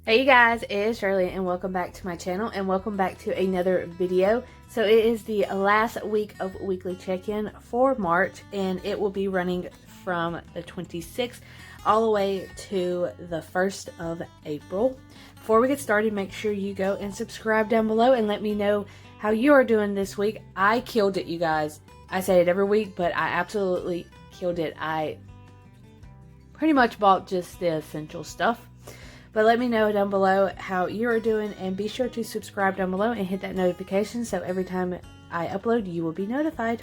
Hey you guys, it's Shirley and welcome back to my channel and welcome back to another video. So it is the last week of weekly check-in for March and it will be running from the 26th all the way to the 1st of April. Before we get started, make sure you go and subscribe down below and let me know how you are doing this week. I killed it, you guys. I say it every week, but I absolutely killed it. I pretty much bought just the essential stuff. But let me know down below how you are doing and be sure to subscribe down below and hit that notification so every time I upload you will be notified.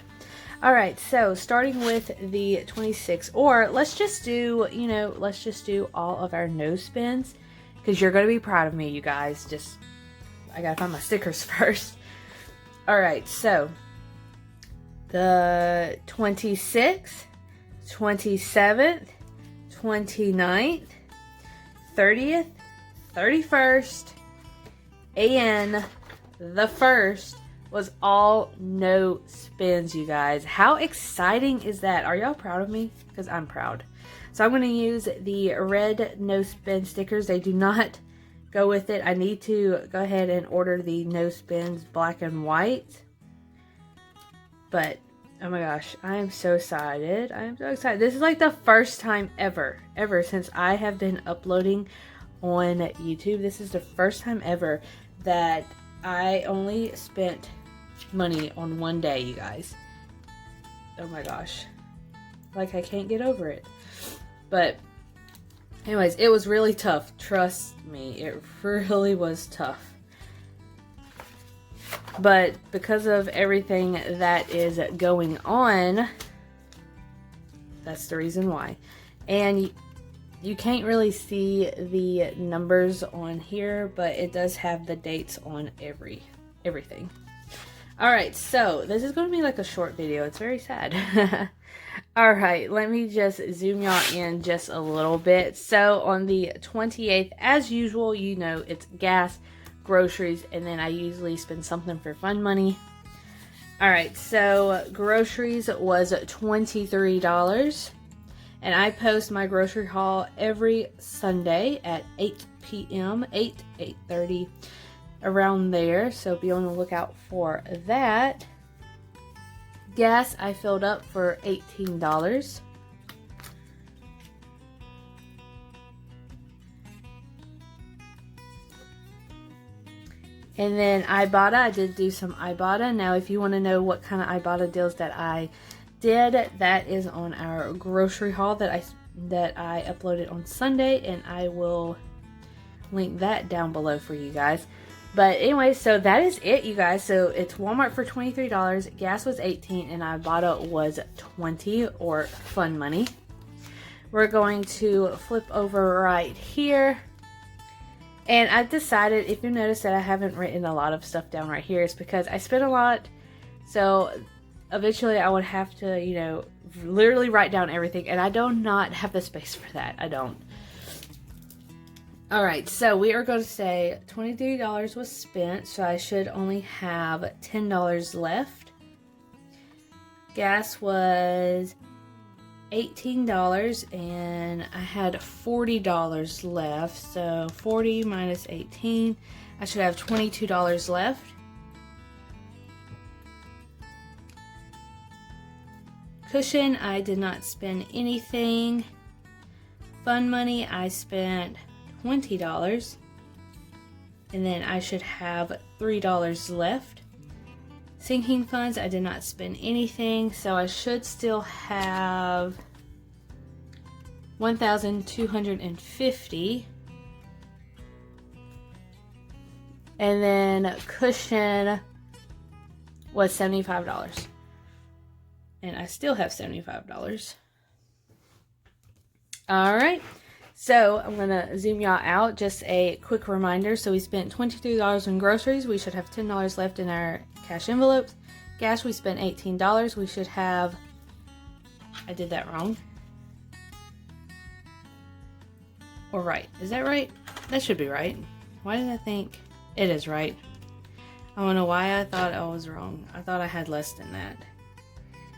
Alright, so starting with the 26th, or let's just do, let's just do all of our no spins because you're going to be proud of me, you guys. I gotta find my stickers first. Alright, so the 26th, 27th, 29th, 30th, 31st, and the 1st was all no spins, you guys. How exciting is that? Are y'all proud of me? Because I'm proud. So I'm going to use the red no spin stickers. They do not go with it. I need to go ahead and order the no spins black and white. But oh my gosh, I am so excited. I am so excited. This is like the first time ever since I have been uploading on YouTube. This is the first time ever that I only spent money on one day, you guys. Oh my gosh. Like, I can't get over it. But anyways, it was really tough. Trust me, it really was tough. But because of everything that is going on, that's the reason why. And you can't really see the numbers on here, but it does have the dates on everything. Alright, so this is going to be like a short video. It's very sad. Alright, let me just zoom y'all in just a little bit. So on the 28th, as usual, it's gas, groceries, and then I usually spend something for fun money. Alright, so groceries was $23, and I post my grocery haul every Sunday at 8 p.m. 8:30 around there, so be on the lookout for that. Gas I filled up for $18. And then Ibotta, I did do some Ibotta. Now, if you want to know what kind of Ibotta deals that I did, that is on our grocery haul that I uploaded on Sunday, and I will link that down below for you guys. But anyway, so that is it, you guys. So it's Walmart for $23, gas was $18, and Ibotta was $20, or fun money. We're going to flip over right here. And I've decided, if you notice that I haven't written a lot of stuff down right here, it's because I spent a lot. So eventually I would have to, literally write down everything. And I do not have the space for that. I don't. Alright, so we are going to say $23 was spent. So I should only have $10 left. Gas was $18 and I had $40 left, so 40 minus 18, I should have $22 left. Cushion, I did not spend anything. Fun money, I spent $20, and then I should have $3 left. Sinking funds, I did not spend anything, so I should still have $1,250. And then cushion was $75. And I still have $75. Alright, so I'm going to zoom y'all out. Just a quick reminder. So we spent $23 on groceries. We should have $10 left in our cash envelopes. Gas, we spent $18. We should have, I did that wrong. Or right. Is that right? That should be right. Why did I think it is right? I don't know why I thought I was wrong. I thought I had less than that.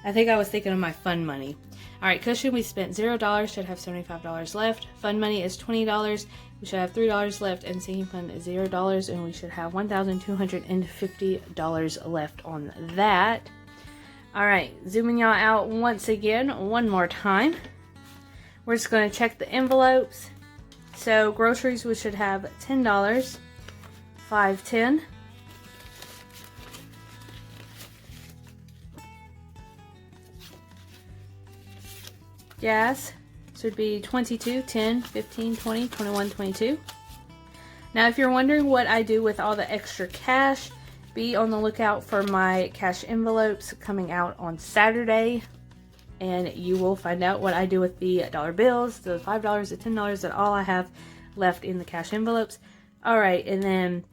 I think I was thinking of my fun money. All right, cushion, we spent $0, should have $75 left. Fund money is $20, we should have $3 left, and sinking fund is $0, and we should have $1,250 left on that. All right, zooming y'all out once again, one more time. We're just going to check the envelopes. So groceries, we should have $10, $5.10. Gas should be $22, $10, $15, $20, $21, $22. Now, if you're wondering what I do with all the extra cash, be on the lookout for my cash envelopes coming out on Saturday, and you will find out what I do with the dollar bills, the $5, the $10, and all I have left in the cash envelopes. All right, and then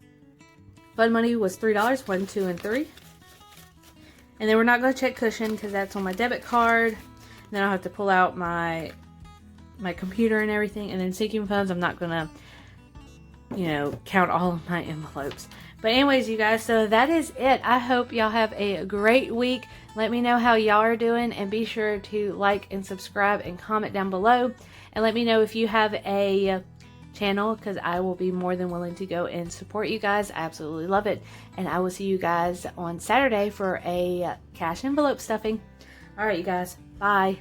fund money was $3, 1, 2, and 3. And then we're not going to check cushion because that's on my debit card. And then I'll have to pull out my computer and everything. And then sinking funds, I'm not going to, count all of my envelopes. But anyways, you guys, so that is it. I hope y'all have a great week. Let me know how y'all are doing, and be sure to like and subscribe and comment down below. And let me know if you have a channel, because I will be more than willing to go and support you guys. I absolutely love it. And I will see you guys on Saturday for a cash envelope stuffing. All right, you guys. Bye.